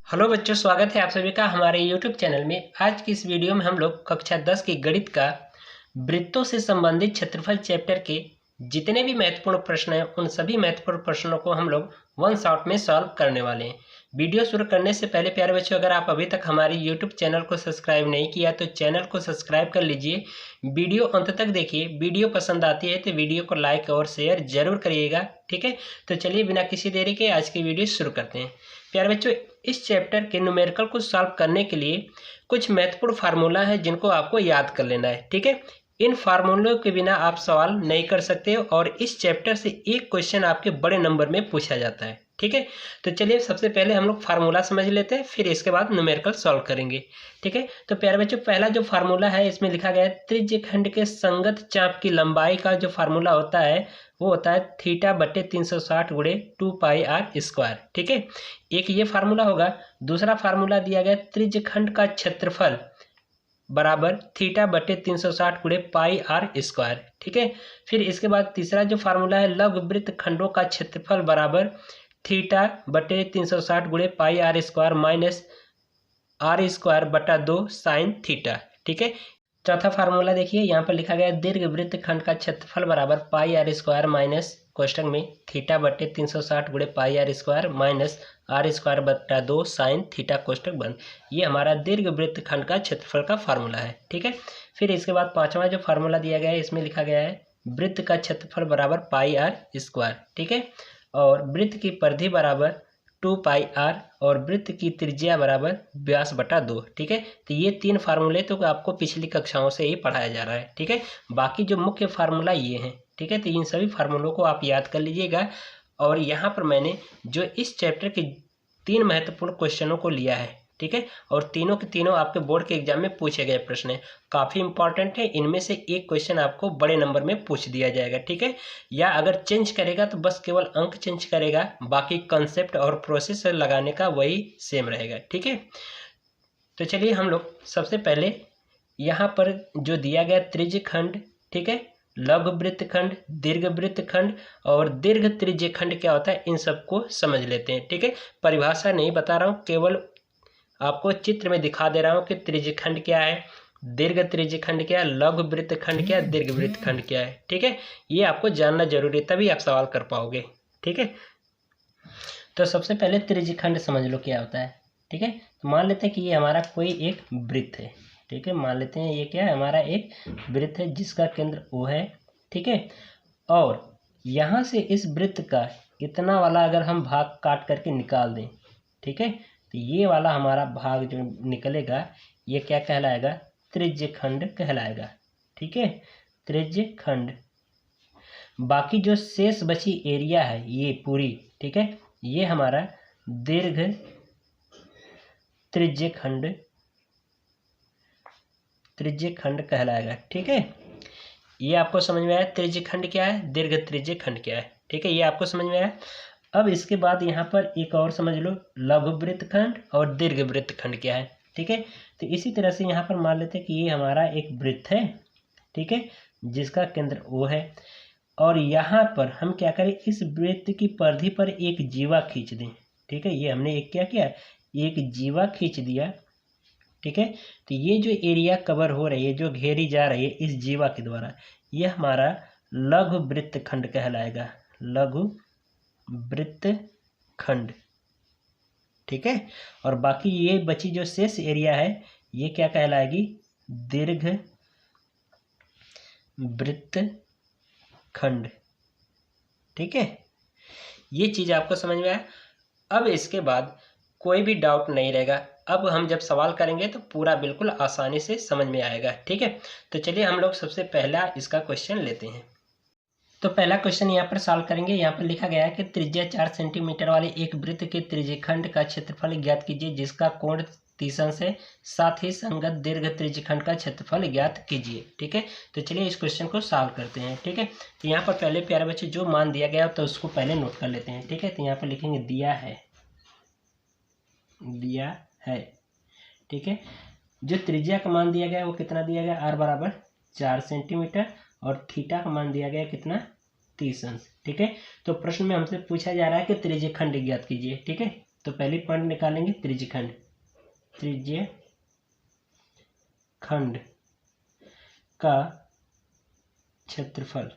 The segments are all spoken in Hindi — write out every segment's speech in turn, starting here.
हेलो बच्चों, स्वागत है आप सभी का हमारे YouTube चैनल में। आज की इस वीडियो में हम लोग कक्षा 10 की गणित का वृत्तों से संबंधित क्षेत्रफल चैप्टर के जितने भी महत्वपूर्ण प्रश्न हैं उन सभी महत्वपूर्ण प्रश्नों को हम लोग वन शॉट में सॉल्व करने वाले हैं। वीडियो शुरू करने से पहले प्यारे बच्चों, अगर आप अभी तक हमारे YouTube चैनल को सब्सक्राइब नहीं किया तो चैनल को सब्सक्राइब कर लीजिए। वीडियो अंत तक देखिए। वीडियो पसंद आती है तो वीडियो को लाइक और शेयर जरूर करिएगा, ठीक है। तो चलिए बिना किसी देरी के आज की वीडियो शुरू करते हैं। प्यारे बच्चों, इस चैप्टर के न्यूमेरिकल को सॉल्व करने के लिए कुछ महत्वपूर्ण फार्मूला है जिनको आपको याद कर लेना है, ठीक है। इन फार्मूलों के बिना आप सवाल नहीं कर सकते और इस चैप्टर से एक क्वेश्चन आपके बड़े नंबर में पूछा जाता है, ठीक है। तो चलिए सबसे पहले हम लोग फार्मूला समझ लेते हैं, फिर इसके बाद न्यूमेरिकल सॉल्व करेंगे, ठीक है। तो प्यारे बच्चों, पहला जो फार्मूला है इसमें लिखा गया है त्रिज्यखंड के संगत चाप की लंबाई का जो फार्मूला होता है वो होता है θ/360 गुणे 2πr², ठीक है। एक ये फार्मूला होगा। दूसरा फार्मूला दिया गया त्रिज्यखंड का क्षेत्रफल बराबर θ/360 गुणे πr², ठीक है। फिर इसके बाद तीसरा जो फार्मूला है लघुवृत्त खंडों का क्षेत्रफल बराबर θ/360 गुणे πr² minus r²/2 sin theta, ठीक है। चौथा फार्मूला देखिए, यहाँ पर लिखा गया दीर्घ वृत्त खंड का क्षेत्रफल बराबर πr² माइनस कोष्टक में θ/360 गुणे πr² minus r²/2 sin theta कोष्टक बंद। ये हमारा दीर्घ वृत्त खंड का क्षेत्रफल का फार्मूला है, ठीक है। फिर इसके बाद पांचवा जो फार्मूला दिया गया है इसमें लिखा गया है वृत्त का क्षेत्रफल बराबर πr², ठीक है। और वृत्त की परिधि बराबर 2πr और वृत्त की त्रिज्या बराबर व्यास/2, ठीक है। तो ये तीन फार्मूले तो आपको पिछली कक्षाओं से ही पढ़ाया जा रहा है, ठीक है। बाकी जो मुख्य फार्मूला ये हैं, ठीक है। तो इन सभी फार्मूलों को आप याद कर लीजिएगा। और यहाँ पर मैंने जो इस चैप्टर के 3 महत्वपूर्ण क्वेश्चनों को लिया है, ठीक है। और तीनों के तीनों आपके बोर्ड के एग्जाम में पूछे गए प्रश्न हैं, काफ़ी इंपॉर्टेंट है। इनमें से एक क्वेश्चन आपको बड़े नंबर में पूछ दिया जाएगा, ठीक है। या अगर चेंज करेगा तो बस केवल अंक चेंज करेगा, बाकी कंसेप्ट और प्रोसेस लगाने का वही सेम रहेगा, ठीक है। तो चलिए हम लोग सबसे पहले यहाँ पर जो दिया गया त्रिज्यखंड, ठीक है, लघु वृत्तखंड, दीर्घ वृत्तखंड और दीर्घ त्रिज्यखंड क्या होता है इन सबको समझ लेते हैं, ठीक है। परिभाषा नहीं बता रहा हूँ, केवल आपको चित्र में दिखा दे रहा हूँ कि त्रिज्यखंड क्या है, दीर्घ त्रिज्यखंड क्या है, लघु वृत्तखंड क्या है, दीर्घ वृत्तखंड क्या है, ठीक है। ये आपको जानना जरूरी है, तभी आप सवाल कर पाओगे, ठीक है। तो सबसे पहले त्रिज्यखंड समझ लो क्या होता है, ठीक है। तो मान लेते हैं कि ये हमारा कोई एक वृत्त है, ठीक है। मान लेते हैं ये क्या है, हमारा एक वृत्त है जिसका केंद्र O है, ठीक है। और यहाँ से इस वृत्त का इतना वाला अगर हम भाग काट करके निकाल दें, ठीक है, तो ये वाला हमारा भाग जो निकलेगा ये क्या कहलाएगा, त्रिज्यखंड कहलाएगा, ठीक है, त्रिज्यखंड। बाकी जो शेष बची एरिया है ये पूरी, ठीक है, ये हमारा दीर्घ त्रिज्यखंड कहलाएगा, ठीक है। ये आपको समझ में आया त्रिज्यखंड क्या है, दीर्घ त्रिज्यखंड क्या है, ठीक है। ये आपको समझ में आया। अब इसके बाद यहाँ पर एक और समझ लो लघु वृत्तखंड और दीर्घ वृत्तखंड क्या है, ठीक है। तो इसी तरह से यहाँ पर मान लेते हैं कि ये हमारा एक वृत्त है, ठीक है, जिसका केंद्र O है। और यहाँ पर हम क्या करें, इस वृत्त की परिधि पर एक जीवा खींच दें, ठीक है। ये हमने एक क्या किया, एक जीवा खींच दिया, ठीक है। तो ये जो एरिया कवर हो रही है, जो घेरी जा रही है इस जीवा के द्वारा, ये हमारा लघु वृत्तखंड कहलाएगा, लघु वृत्तखंड, ठीक है। और बाकी ये बची जो शेष एरिया है ये क्या कहलाएगी, दीर्घ वृत्तखंड, ठीक है। ये चीज आपको समझ में आया। अब इसके बाद कोई भी डाउट नहीं रहेगा। अब हम जब सवाल करेंगे तो पूरा बिल्कुल आसानी से समझ में आएगा, ठीक है। तो चलिए हम लोग सबसे पहला इसका क्वेश्चन लेते हैं। तो पहला क्वेश्चन यहाँ पर सॉल्व करेंगे। यहाँ पर लिखा गया है कि त्रिज्या 4 सेंटीमीटर वाले एक वृत्त के त्रिज्यखंड का क्षेत्रफल ज्ञात कीजिए जिसका कोण 30 अंश है, साथ ही संगत दीर्घ त्रिज्यखंड का क्षेत्रफल ज्ञात कीजिए, ठीक है। तो चलिए इस क्वेश्चन को सॉल्व करते हैं, ठीक है। तो यहाँ पर पहले प्यारे बच्चे जो मान दिया गया तो उसको पहले नोट कर लेते हैं, ठीक है। तो यहाँ पर लिखेंगे दिया है, ठीक है। जो त्रिज्या का मान दिया गया वो कितना दिया गया, r बराबर 4 सेंटीमीटर और थीटा का मान दिया गया कितना, 30 अंश, ठीक है। तो प्रश्न में हमसे पूछा जा रहा है कि त्रिज्यखंड ज्ञात कीजिए, ठीक है। तो पहली पॉइंट निकालेंगे त्रिज्यखंड, त्रिज्यखंड का क्षेत्रफल।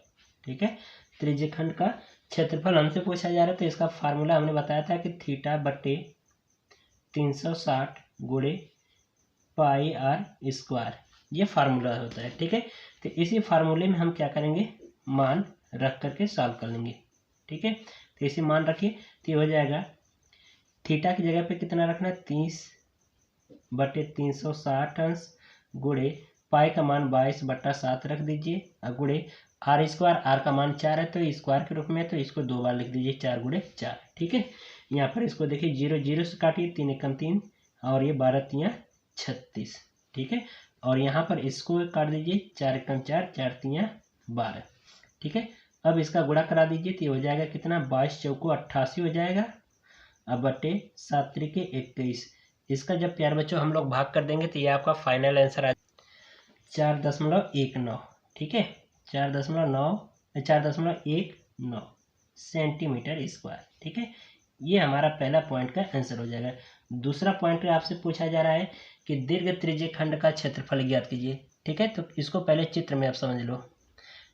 ठीक है, त्रिज्यखंड का क्षेत्रफल हमसे पूछा जा रहा है, तो इसका फार्मूला हमने बताया था कि थीटा बट्टे 360 गुणे पाई आर स्क्वायर, ये फार्मूला होता है। ठीक है, तो इसी फार्मूले में हम क्या करेंगे, मान रख करके सॉल्व कर लेंगे। ठीक है, तो इसे मान रखिए, तो ये हो जाएगा थीटा की जगह पे कितना रखना है, 30/360 अंश गुणे पाई का मान 22/7 रख दीजिए, और गुणे आर स्क्वायर, आर का मान 4 है तो स्क्वायर के रूप में, तो इसको 2 बार लिख दीजिए, 4 गुणे 4। ठीक है, यहाँ पर इसको देखिए 0 0 से काटिए, 3 एकम 3 और ये 12 तियाँ 36। ठीक है, और यहाँ पर इसको काट दीजिए, 4 एकम 4, 4 तियाँ 12। ठीक है, अब इसका गुणा करा दीजिए, तो ये हो जाएगा कितना, 22 चौको 88 हो जाएगा, अब बटे 7 त्रिके 21। इसका जब प्यार बच्चों हम लोग भाग कर देंगे तो ये आपका फाइनल आंसर आ 4.19। ठीक है, 4.19 सेंटीमीटर स्क्वायर। ठीक है, ये हमारा पहला पॉइंट का आंसर हो जाएगा। दूसरा पॉइंट आपसे पूछा जा रहा है कि दीर्घ त्रिज्यखंड का क्षेत्रफल ज्ञात कीजिए। ठीक है, तो इसको पहले चित्र में आप समझ लो। तो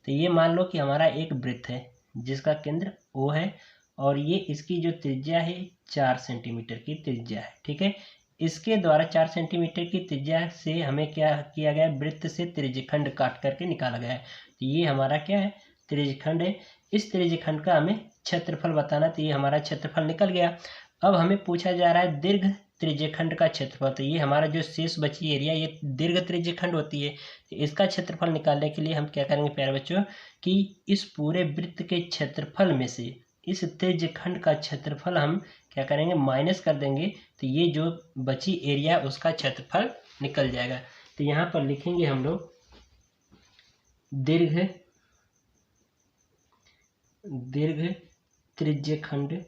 ये मान लो कि हमारा एक वृत्त है जिसका केंद्र O है, और ये इसकी जो त्रिज्या है 4 सेंटीमीटर की त्रिज्या है। ठीक है, इसके द्वारा 4 सेंटीमीटर की त्रिज्या से हमें क्या किया गया, वृत्त से त्रिज्यखंड काट करके निकाला गया है। तो ये हमारा क्या है, त्रिज्यखंड है। इस त्रिज्यखंड का हमें क्षेत्रफल बताना, तो ये हमारा क्षेत्रफल निकल गया। अब हमें पूछा जा रहा है दीर्घ त्रिज्यखंड का क्षेत्रफल, तो ये हमारा जो शेष बची एरिया ये दीर्घ त्रिज्यखंड होती है। तो इसका क्षेत्रफल निकालने के लिए हम क्या करेंगे प्यारे बच्चों, कि इस पूरे वृत्त के क्षेत्रफल में से इस त्रिज्यखंड का क्षेत्रफल हम क्या करेंगे, माइनस कर देंगे, तो ये जो बची एरिया उसका क्षेत्रफल निकल जाएगा। तो यहाँ पर लिखेंगे हम लोग दीर्घ त्रिज्यखंड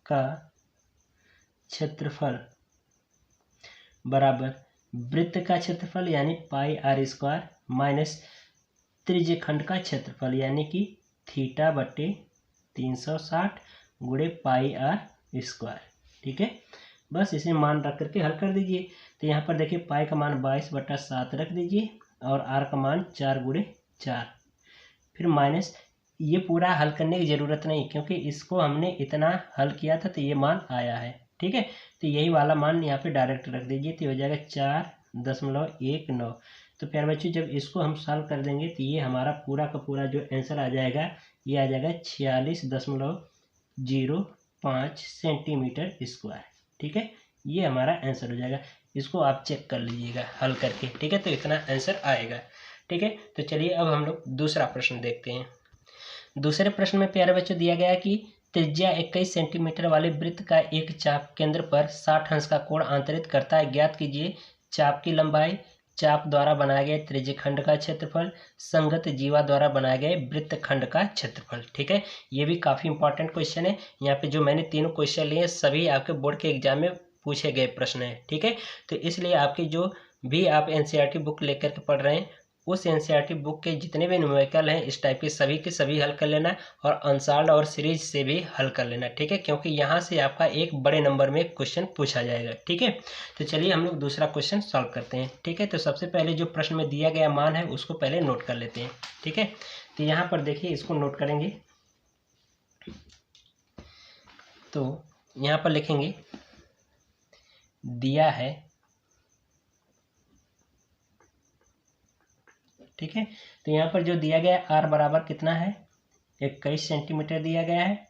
का क्षेत्रफल बराबर वृत्त का क्षेत्रफल यानी पाई आर स्क्वायर माइनस त्रिज्यखंड का क्षेत्रफल यानी कि थीटा बटे 360 गुणे पाई आर स्क्वायर। ठीक है, बस इसे मान रख करके हल कर दीजिए। तो यहाँ पर देखिए पाई का मान 22/7 रख दीजिए और आर का मान 4 गुणे 4, फिर माइनस, ये पूरा हल करने की ज़रूरत नहीं क्योंकि इसको हमने इतना हल किया था तो ये मान आया है। ठीक है, तो यही वाला मान यहाँ पे डायरेक्ट रख दीजिए, तो हो जाएगा 4.19। तो प्यारे बच्चों जब इसको हम सॉल्व कर देंगे तो ये हमारा पूरा का पूरा जो आंसर आ जाएगा ये आ जाएगा 46.05 सेंटीमीटर स्क्वायर। ठीक है, ये हमारा आंसर हो जाएगा। इसको आप चेक कर लीजिएगा हल करके। ठीक है, तो इतना आंसर आएगा। ठीक है, तो चलिए अब हम लोग दूसरा प्रश्न देखते हैं। दूसरे प्रश्न में प्यारे बच्चों दिया गया कि त्रिज्या 21 सेंटीमीटर वाले वृत्त का एक चाप केंद्र पर 60 अंश का कोण आंतरित करता है। ज्ञात कीजिए चाप की लंबाई, चाप द्वारा बनाए गए त्रिज्यखंड का क्षेत्रफल, संगत जीवा द्वारा बनाए गए वृत्तखंड का क्षेत्रफल। ठीक है, ये भी काफ़ी इंपॉर्टेंट क्वेश्चन है। यहाँ पे जो मैंने तीनों क्वेश्चन लिए सभी आपके बोर्ड के एग्जाम में पूछे गए प्रश्न हैं। ठीक है, तो इसलिए आपकी जो भी आप एनसीईआरटी बुक लेकर के पढ़ रहे हैं उस एनसीईआरटी बुक के जितने भी न्यूमेरिकल हैं इस टाइप के सभी हल कर लेना और अनसॉल्व्ड और सीरीज से भी हल कर लेना। ठीक है, क्योंकि यहाँ से आपका एक बड़े नंबर में क्वेश्चन पूछा जाएगा। ठीक है, तो चलिए हम लोग दूसरा क्वेश्चन सॉल्व करते हैं। ठीक है, तो सबसे पहले जो प्रश्न में दिया गया मान है उसको पहले नोट कर लेते हैं। ठीक है, तो यहाँ पर देखिए इसको नोट करेंगे, तो यहाँ पर लिखेंगे दिया है। ठीक है, तो यहाँ पर जो दिया गया है आर बराबर कितना है 21 सेंटीमीटर दिया गया है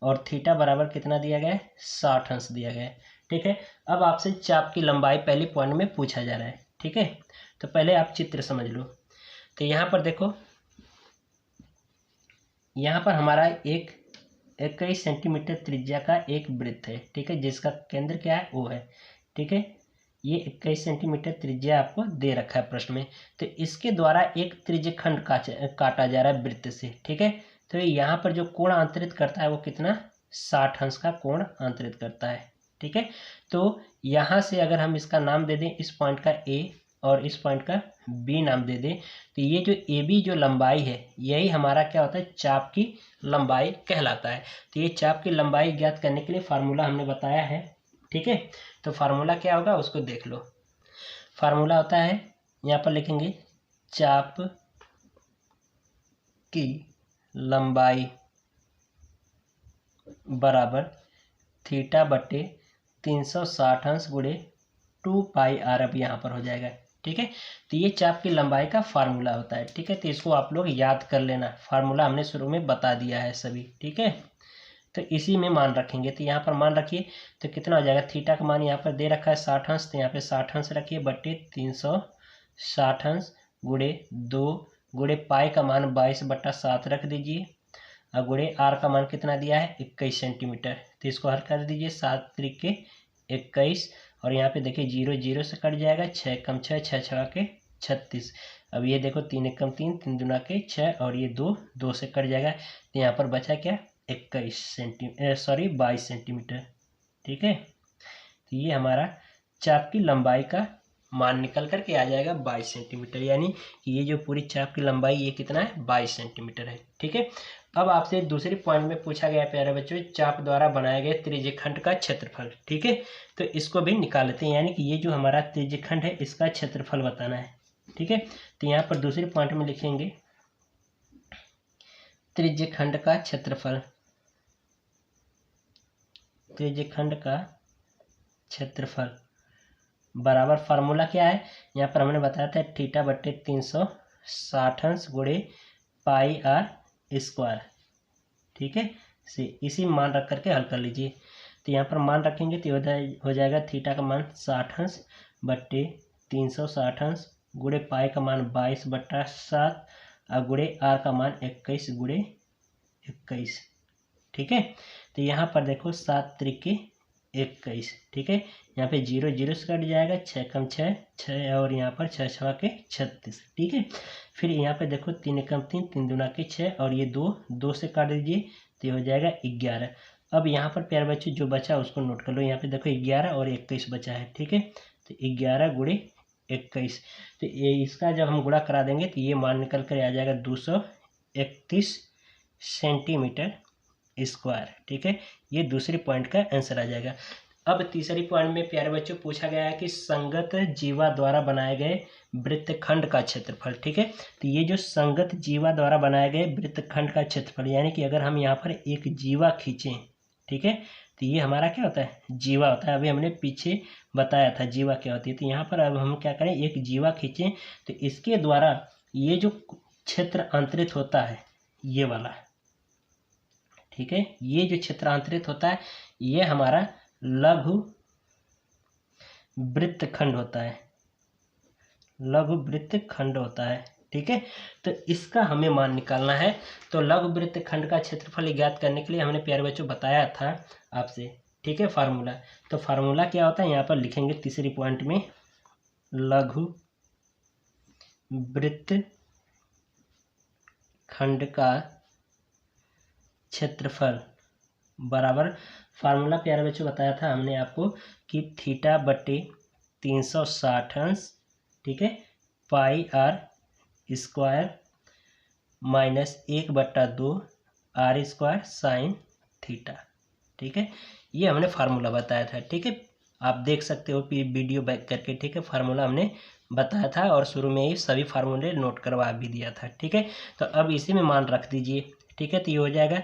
और थीटा बराबर कितना दिया गया है 60 अंश दिया गया है। ठीक है, अब आपसे चाप की लंबाई पहली पॉइंट में पूछा जा रहा है। ठीक है, तो पहले आप चित्र समझ लो। तो यहाँ पर देखो, यहाँ पर हमारा एक 21 सेंटीमीटर त्रिज्या का एक वृत्त है। ठीक है, जिसका केंद्र क्या है O है। ठीक है, ये 21 सेंटीमीटर त्रिज्या आपको दे रखा है प्रश्न में। तो इसके द्वारा एक त्रिज्यखंड काटा जा रहा है वृत्त से। ठीक है, तो यहाँ पर जो कोण आंतरित करता है वो कितना 60 अंश का कोण आंतरित करता है। ठीक है, तो यहाँ से अगर हम इसका नाम दे दें इस पॉइंट का A और इस पॉइंट का बी नाम दे दें, तो ये जो ए बी जो लंबाई है यही हमारा क्या होता है, चाप की लंबाई कहलाता है। तो ये चाप की लंबाई ज्ञात करने के लिए फार्मूला हमने बताया है, ठीक है। तो फार्मूला क्या होगा उसको देख लो। फार्मूला होता है, यहाँ पर लिखेंगे चाप की लंबाई बराबर थीटा बटे 360 अंश गुणे 2 पाई आर, अब यहाँ पर हो जाएगा, ठीक है। तो ये चाप की लंबाई का फार्मूला होता है, ठीक है। तो इसको आप लोग याद कर लेना, फार्मूला हमने शुरू में बता दिया है सभी, ठीक है। तो इसी में मान रखेंगे, तो यहाँ पर मान रखिए तो कितना हो जाएगा, थीटा का मान यहाँ पर दे रखा है 60 अंश, तो यहाँ पे 60 अंश रखिए बट्टे 360 अंश गुणे 2 गुणे पाई का मान 22/7 रख दीजिए, और गुणे आर का मान कितना दिया है 21 सेंटीमीटर। तो इसको हल कर दीजिए, 7 त्रिके 21, और यहाँ पे देखिए 0 0 से कट जाएगा, 6 कम 6 6 6 के 36। अब ये देखो 3 1 कम 3 3 दूना के 6, और ये 2 2 से कट जाएगा, तो यहाँ पर बचा क्या 22 सेंटीमीटर, ठीक है। तो ये हमारा चाप की लंबाई का मान निकल करके आ जाएगा 22 सेंटीमीटर, यानी कि ये जो पूरी चाप की लंबाई ये कितना है 22 सेंटीमीटर है, ठीक है। अब आपसे दूसरी पॉइंट में पूछा गया प्यारे बच्चों, चाप द्वारा बनाए गए त्रिज्यखंड का क्षेत्रफल, ठीक है। तो इसको भी निकाल लेते हैं, यानी कि ये जो हमारा त्रिज्यखंड है इसका क्षेत्रफल बताना है, ठीक है। तो यहाँ पर दूसरी पॉइंट में लिखेंगे त्रिज्यखंड का क्षेत्रफल, त्रिज्यखंड का क्षेत्रफल बराबर, फार्मूला क्या है यहाँ पर हमने बताया था थीटा बट्टे 360 अंश गुणे पाई आर स्क्वायर, ठीक है। इसी मान रख करके हल कर लीजिए। तो यहाँ पर मान रखेंगे तो हो जाएगा थीटा का मान 60 अंश बट्टे 360 अंश गुणे पाई का मान 22/7 और गुणे आर का मान 21 गुणे 21, ठीक है। तो यहाँ पर देखो 7 त्रिके 21, ठीक है। यहाँ पे 0 0 से कट जाएगा, 6 कम 6 6, और यहाँ पर 6 6 के 36, ठीक है। फिर यहाँ पे देखो 3 कम 3 3 दूना के 6, और ये 2 2 से काट दीजिए, तो ये हो जाएगा 11। अब यहाँ पर प्यारे बच्चे जो बचा उसको नोट कर लो, यहाँ पे देखो 11 और 21 बचा है, ठीक है। तो 11 गुणे 21, तो ये इसका जब हम गुणा करा देंगे तो ये मान निकल कर आ जाएगा 231 सेंटीमीटर स्क्वायर, ठीक है। ये दूसरी पॉइंट का आंसर आ जाएगा। अब तीसरी पॉइंट में प्यारे बच्चों पूछा गया है कि संगत जीवा द्वारा बनाए गए वृत्तखंड का क्षेत्रफल, ठीक है। तो ये जो संगत जीवा द्वारा बनाए गए वृत्तखंड का क्षेत्रफल, यानी कि अगर हम यहाँ पर एक जीवा खींचें, ठीक है, तो ये हमारा क्या होता है जीवा होता है। अभी हमने पीछे बताया था जीवा क्या होती है, तो यहाँ पर अब हम क्या करें, एक जीवा खींचें तो इसके द्वारा ये जो क्षेत्र अंतरित होता है ये वाला, ठीक है, ये जो क्षेत्रांतरित होता है ये हमारा लघु वृत्तखंड होता है, लघु वृत्तखंड होता है, ठीक है। तो इसका हमें मान निकालना है। तो लघु वृत्तखंड का क्षेत्रफल ज्ञात करने के लिए हमने प्यारे बच्चों बताया था आपसे, ठीक है, फार्मूला। तो फार्मूला क्या होता है यहाँ पर लिखेंगे तीसरी पॉइंट में, लघु वृत्तखंड का क्षेत्रफल बराबर, फार्मूला प्यारे बच्चों बताया था हमने आपको कि थीटा बटे 360 अंश, ठीक है, pi R square minus 1/2 R square sine theta, ठीक है। ये हमने फार्मूला बताया था, ठीक है। आप देख सकते हो वीडियो बैक करके, ठीक है, फार्मूला हमने बताया था और शुरू में ही सभी फार्मूले नोट करवा भी दिया था, ठीक है। तो अब इसी में मान रख दीजिए, ठीक है। तो ये हो जाएगा,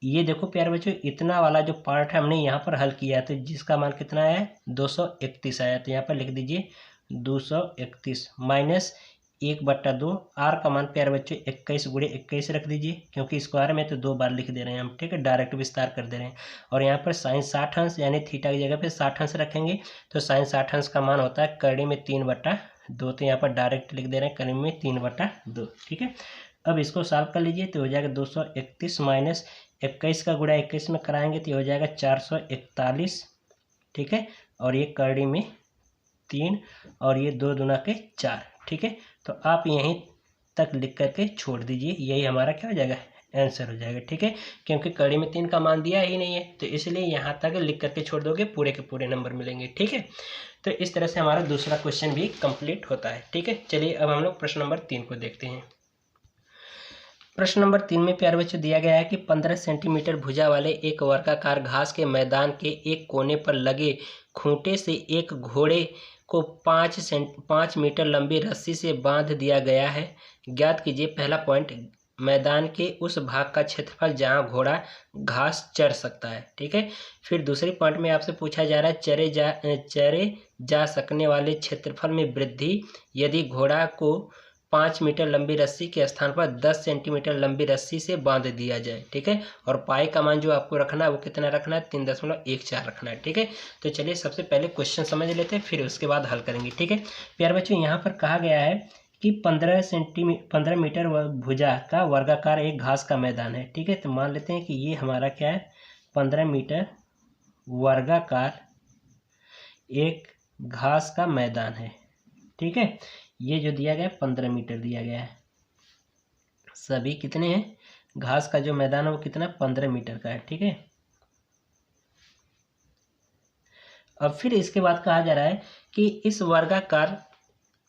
ये देखो प्यारे बच्चों इतना वाला जो पार्ट है हमने यहाँ पर हल किया, तो जिसका मान कितना आया 231 आया, तो यहाँ पर लिख दीजिए 231 माइनस 1/2 आर का मान प्यारे बच्चों 21 गुणे 21 रख दीजिए, क्योंकि स्क्वायर में तो 2 बार लिख दे रहे हैं हम, ठीक है, डायरेक्ट विस्तार कर दे रहे हैं। और यहाँ पर साइन 60 अंश यानी थीटा की जगह पे 60 अंश रखेंगे, तो साइन 60 अंश का मान होता है करड़ी में 3/2, तो यहाँ पर डायरेक्ट लिख दे रहे हैं करड़ी में 3/2, ठीक है। अब इसको सॉल्व कर लीजिए तो हो जाएगा 231 माइनस 21 का गुणा 21 में कराएंगे तो हो जाएगा 441, ठीक है। और ये करड़ी में 3 और ये 2 दूना के 4, ठीक है। तो आप यहीं तक लिख करके छोड़ दीजिए, यही हमारा क्या हो जाएगा आंसर हो जाएगा। ठीक है, क्योंकि कड़ी में 3 का मान दिया ही नहीं है, तो इसलिए यहाँ तक लिख करके छोड़ दोगे, पूरे के पूरे नंबर मिलेंगे। ठीक है, तो इस तरह से हमारा दूसरा क्वेश्चन भी कंप्लीट होता है। ठीक है, चलिए अब हम लोग प्रश्न नंबर 3 को देखते हैं। प्रश्न नंबर 3 में प्यारे बच्चों दिया गया है कि 15 सेंटीमीटर भुजा वाले एक वर्गाकार घास के मैदान के एक कोने पर लगे खूंटे से एक घोड़े को 5 मीटर लंबी रस्सी से बांध दिया गया है। ज्ञात कीजिए, पहला पॉइंट, मैदान के उस भाग का क्षेत्रफल जहां घोड़ा घास चर सकता है। ठीक है, फिर दूसरे पॉइंट में आपसे पूछा जा रहा है चरे जा सकने वाले क्षेत्रफल में वृद्धि यदि घोड़ा को 5 मीटर लंबी रस्सी के स्थान पर 10 सेंटीमीटर लंबी रस्सी से बांध दिया जाए। ठीक है, और पाई का मान जो आपको रखना है वो कितना रखना है, 3.14 रखना है। ठीक है, तो चलिए सबसे पहले क्वेश्चन समझ लेते हैं, फिर उसके बाद हल करेंगे। ठीक है प्यारे बच्चों, यहाँ पर कहा गया है कि 15 मीटर भुजा का वर्गाकार एक घास का मैदान है। ठीक है, तो मान लेते हैं कि ये हमारा क्या है, 15 मीटर वर्गाकार एक घास का मैदान है। ठीक है, ये जो दिया गया 15 मीटर दिया गया है, सभी कितने हैं, घास का जो मैदान है वो कितना, 15 मीटर का है। ठीक है, अब फिर इसके बाद कहा जा रहा है कि इस वर्गाकार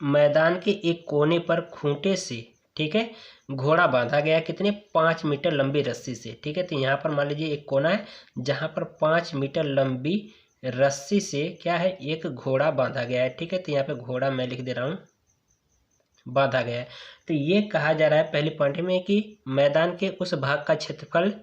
मैदान के एक कोने पर खूंटे से, ठीक है, घोड़ा बांधा गया कितने, 5 मीटर लंबी रस्सी से। ठीक है, तो यहाँ पर मान लीजिए एक कोना है जहाँ पर 5 मीटर लंबी रस्सी से क्या है, एक घोड़ा बांधा गया है। ठीक है, तो यहाँ पे घोड़ा मैं लिख दे रहा हूँ, बांधा गया है। तो ये कहा जा रहा है पहले पॉइंट में कि मैदान के उस भाग का क्षेत्रफल,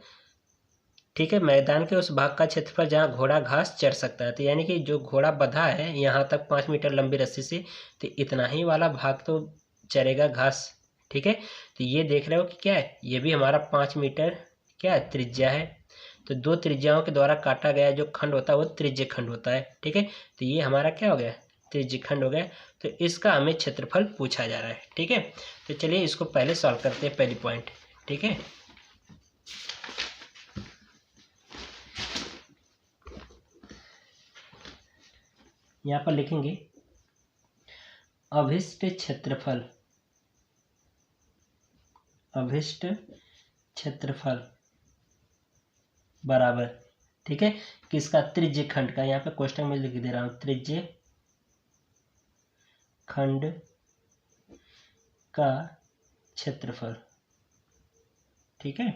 ठीक है, मैदान के उस भाग का क्षेत्रफल जहाँ घोड़ा घास चर सकता है। तो यानी कि जो घोड़ा बंधा है यहाँ तक 5 मीटर लंबी रस्सी से, तो इतना ही वाला भाग तो चरेगा घास। ठीक है, तो ये देख रहे हो कि क्या है, ये भी हमारा 5 मीटर क्या है, त्रिज्या है। तो 2 त्रिज्याओं के द्वारा काटा गया जो खंड होता है वो त्रिज्य खंड होता है। ठीक है, तो ये हमारा क्या हो गया, त्रिज्य खंड हो गया। तो इसका हमें क्षेत्रफल पूछा जा रहा है। ठीक है, तो चलिए इसको पहले सॉल्व करते हैं, पहली पॉइंट। ठीक है, यहाँ पर लिखेंगे अभिष्ट क्षेत्रफल बराबर, ठीक है, किसका, त्रिज्य खंड का। यहाँ पे क्वेश्चन में लिख दे रहा हूँ, त्रिज्य खंड का क्षेत्रफल। ठीक है,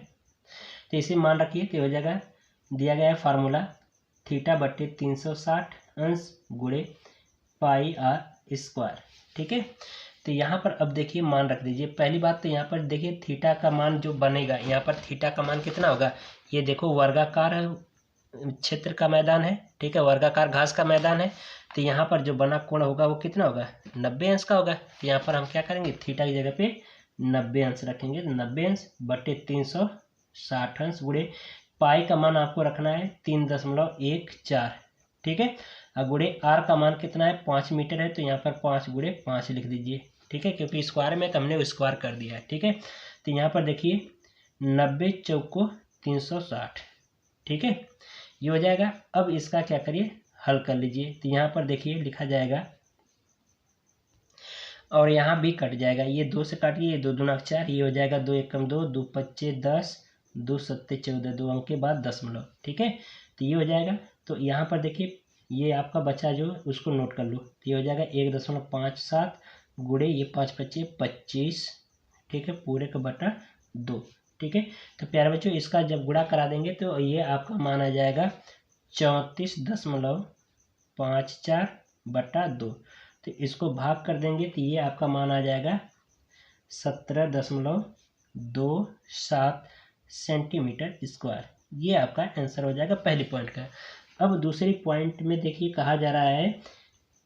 तो इसे मान रखिए कि हो जाएगा, दिया गया है फार्मूला θ/360 अंश गुणे पाई r स्क्वायर। ठीक है, तो यहाँ पर अब देखिए मान रख दीजिए। पहली बात तो यहाँ पर देखिए थीटा का मान जो बनेगा, यहाँ पर थीटा का मान कितना होगा, ये देखो वर्गाकार क्षेत्र का मैदान है। ठीक है, वर्गाकार घास का मैदान है, तो यहाँ पर जो बना कोण होगा वो कितना होगा, 90 अंश का होगा। तो यहाँ पर हम क्या करेंगे, थीटा की जगह पे 90 अंश रखेंगे। 90 अंश बटे 360 अंश गुणे पाई का मान आपको रखना है 3.14। ठीक है, अब गुणे आर का मान कितना है, 5 मीटर है, तो यहाँ पर 5 गुणे 5 लिख दीजिए। ठीक है, क्योंकि स्क्वायर में तो हमने स्क्वायर कर दिया है। ठीक है, तो यहाँ पर देखिए 90 चौको 360। ठीक है, ये हो जाएगा। अब इसका क्या करिए, हल कर लीजिए। तो यहाँ पर देखिए लिखा जाएगा, और यहाँ भी कट जाएगा, ये 2 से काटिए, ये 2 दूना 4, ये हो जाएगा 2 एकम 2, 2 पच्चे 10, 2 सत्ते 14, 2 अंक के बाद दशमलव। ठीक है, तो ये हो जाएगा। तो यहाँ पर देखिए ये आपका बचा जो, उसको नोट कर लो। तो ये हो जाएगा 1.57 गुणे ये 5 पच्चे 25। ठीक है, पूरे का बटा 2। ठीक है, तो प्यारे बच्चों इसका जब गुणा करा देंगे तो ये आपका मान आ जाएगा 34.54 बटा 2। तो इसको भाग कर देंगे तो ये आपका मान आ जाएगा 17.27 सेंटीमीटर स्क्वायर। ये आपका आंसर हो जाएगा पहली पॉइंट का। अब दूसरी पॉइंट में देखिए कहा जा रहा है,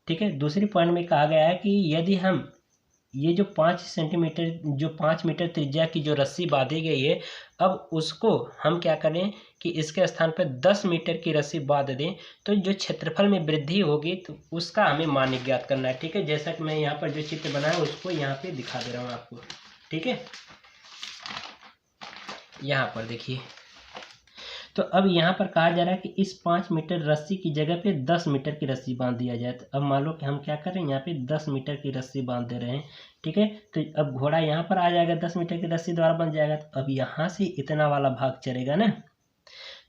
ठीक है, दूसरी पॉइंट में कहा गया है कि यदि हम ये जो 5 मीटर त्रिज्या की जो रस्सी बांधी गई है, अब उसको हम क्या करें कि इसके स्थान पर 10 मीटर की रस्सी बांध दें, तो जो क्षेत्रफल में वृद्धि होगी तो उसका हमें मान ज्ञात करना है। ठीक है, जैसा कि मैं यहाँ पर जो चित्र बनाया उसको यहाँ पे दिखा दे रहा हूँ आपको। ठीक है, यहाँ पर देखिए, तो अब यहाँ पर कहा जा रहा है कि इस 5 मीटर रस्सी की जगह पे 10 मीटर की रस्सी बांध दिया जाए। तो अब मान लो कि हम क्या कर रहे हैं, यहाँ पे 10 मीटर की रस्सी बांध दे रहे हैं, ठीक है। तो अब घोड़ा यहाँ पर आ जाएगा, 10 मीटर की रस्सी द्वारा बन जाएगा। तो अब यहाँ से इतना वाला भाग चलेगा ना,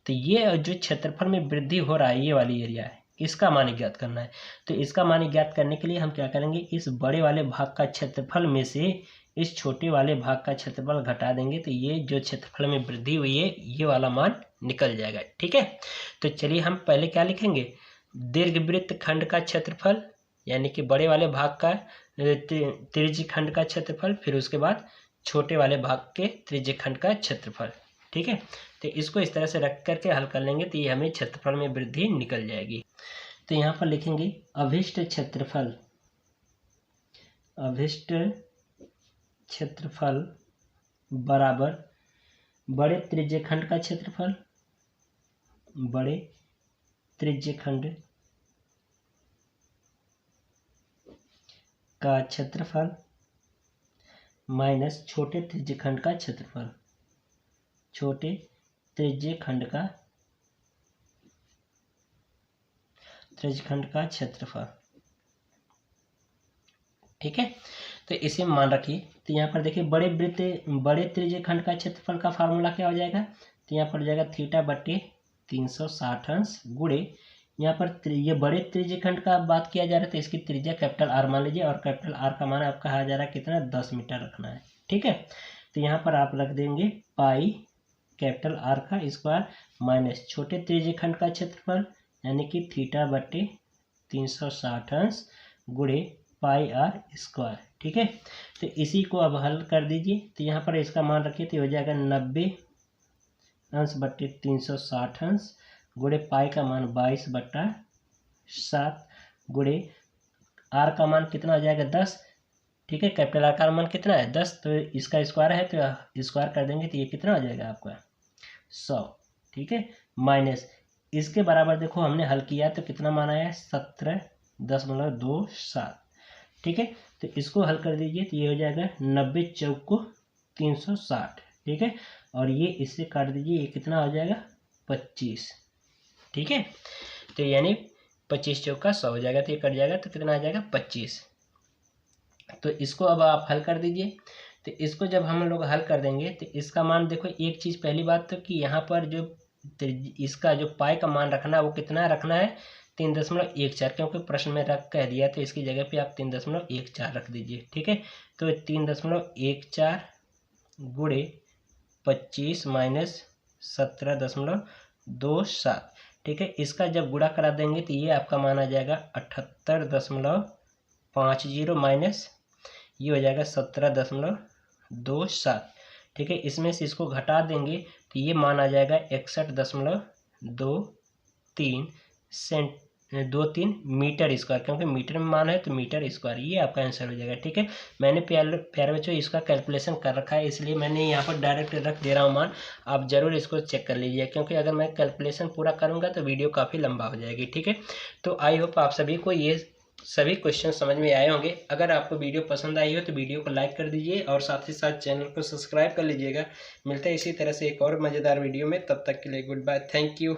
तो ये जो क्षेत्रफल में वृद्धि हो रहा है ये वाली एरिया है, इसका मान ज्ञात करना है। तो इसका मान ज्ञात करने के लिए हम क्या करेंगे, इस बड़े वाले भाग का क्षेत्रफल में से इस छोटे वाले भाग का क्षेत्रफल घटा देंगे, तो ये जो क्षेत्रफल में वृद्धि हुई है ये वाला मान निकल जाएगा, ठीक है। तो चलिए हम पहले क्या लिखेंगे, दीर्घवृत्त खंड का क्षेत्रफल यानी कि बड़े वाले भाग का त्रिज्य खंड का क्षेत्रफल, फिर उसके बाद छोटे वाले भाग के त्रिज्य खंड का क्षेत्रफल, ठीक है। तो इसको इस तरह से रख करके हल कर लेंगे तो ये हमें क्षेत्रफल में वृद्धि निकल जाएगी। तो यहाँ पर लिखेंगे अभिष्ट क्षेत्रफल बराबर बड़े त्रिज्य खंड का क्षेत्रफल, बड़े त्रिज्य खंड का क्षेत्रफल माइनस छोटे त्रिज्य खंड का क्षेत्रफल, छोटे त्रिज्य खंड का क्षेत्रफल, ठीक है। तो इसे मान रखिए। तो यहाँ पर देखिए बड़े त्रिज्य खंड का क्षेत्रफल का फार्मूला क्या हो जाएगा, तो यहाँ पर हो जाएगा थीटा बटे 360 अंश गुणे, यहाँ पर ये बड़े त्रिज्य खंड का बात किया जा रहा है तो इसकी त्रिज्या कैपिटल आर मान लीजिए, और कैपिटल आर का मान आपका कहा जा रहा है कितना, 10 मीटर रखना है, ठीक है। तो यहाँ पर आप रख देंगे पाई कैपिटल आर का स्क्वायर माइनस छोटे त्रिज्य खंड का क्षेत्रफल यानी कि थीटा बटे 360 अंश गुणे पाई आर स्क्वायर, ठीक है। तो इसी को अब हल कर दीजिए। तो यहाँ पर इसका मान रखिए तो हो जाएगा 90 अंश बटे 360 अंश गुणे पाई का मान 22/7 गुणे आर का मान कितना हो जाएगा 10, ठीक है। कैपिटल आर का मान कितना है 10, तो इसका स्क्वायर है तो स्क्वायर कर देंगे तो ये कितना हो जाएगा आपका 100, ठीक है। माइनस इसके बराबर देखो हमने हल किया तो कितना मान आया 17.27, ठीक है। तो इसको हल कर दीजिए तो ये हो जाएगा 90 चौक को 360, ठीक है। और ये इससे काट दीजिए, ये कितना हो जाएगा 25, ठीक है। तो यानी 25 चौक का 100 हो जाएगा, तो ये कट जाएगा तो कितना आ जाएगा 25। तो इसको अब आप हल कर दीजिए। तो इसको जब हम लोग हल कर देंगे तो इसका मान देखो, एक चीज़ पहली बात तो कि यहाँ पर जो इसका जो पाई का मान रखना है वो कितना रखना है 3.14, क्योंकि प्रश्न में रख कह दिया तो इसकी जगह पे आप 3.14 रख दीजिए, ठीक है। तो 3.14 गुणे 25 माइनस 17.27, ठीक है। इसका जब गुणा करा देंगे तो ये आपका मान आ जाएगा 78.50 माइनस ये हो जाएगा 17.27, ठीक है। इसमें से इसको घटा देंगे तो ये मान आ जाएगा 61.23 मीटर स्क्वायर, क्योंकि मीटर में मान है तो मीटर स्क्वायर, ये आपका आंसर हो जाएगा, ठीक है। मैंने प्यारे बच्चों इसका कैलकुलेशन कर रखा है, इसलिए मैंने यहाँ पर डायरेक्ट रख दे रहा हूँ मान। आप ज़रूर इसको चेक कर लीजिए, क्योंकि अगर मैं कैलकुलेशन पूरा करूँगा तो वीडियो काफ़ी लंबा हो जाएगी, ठीक है। तो आई होप आप सभी को ये सभी क्वेश्चन समझ में आए होंगे। अगर आपको वीडियो पसंद आई हो तो वीडियो को लाइक कर दीजिए और साथ ही साथ चैनल को सब्सक्राइब कर लीजिएगा। मिलते हैं इसी तरह से एक और मज़ेदार वीडियो में, तब तक के लिए गुड बाय, थैंक यू।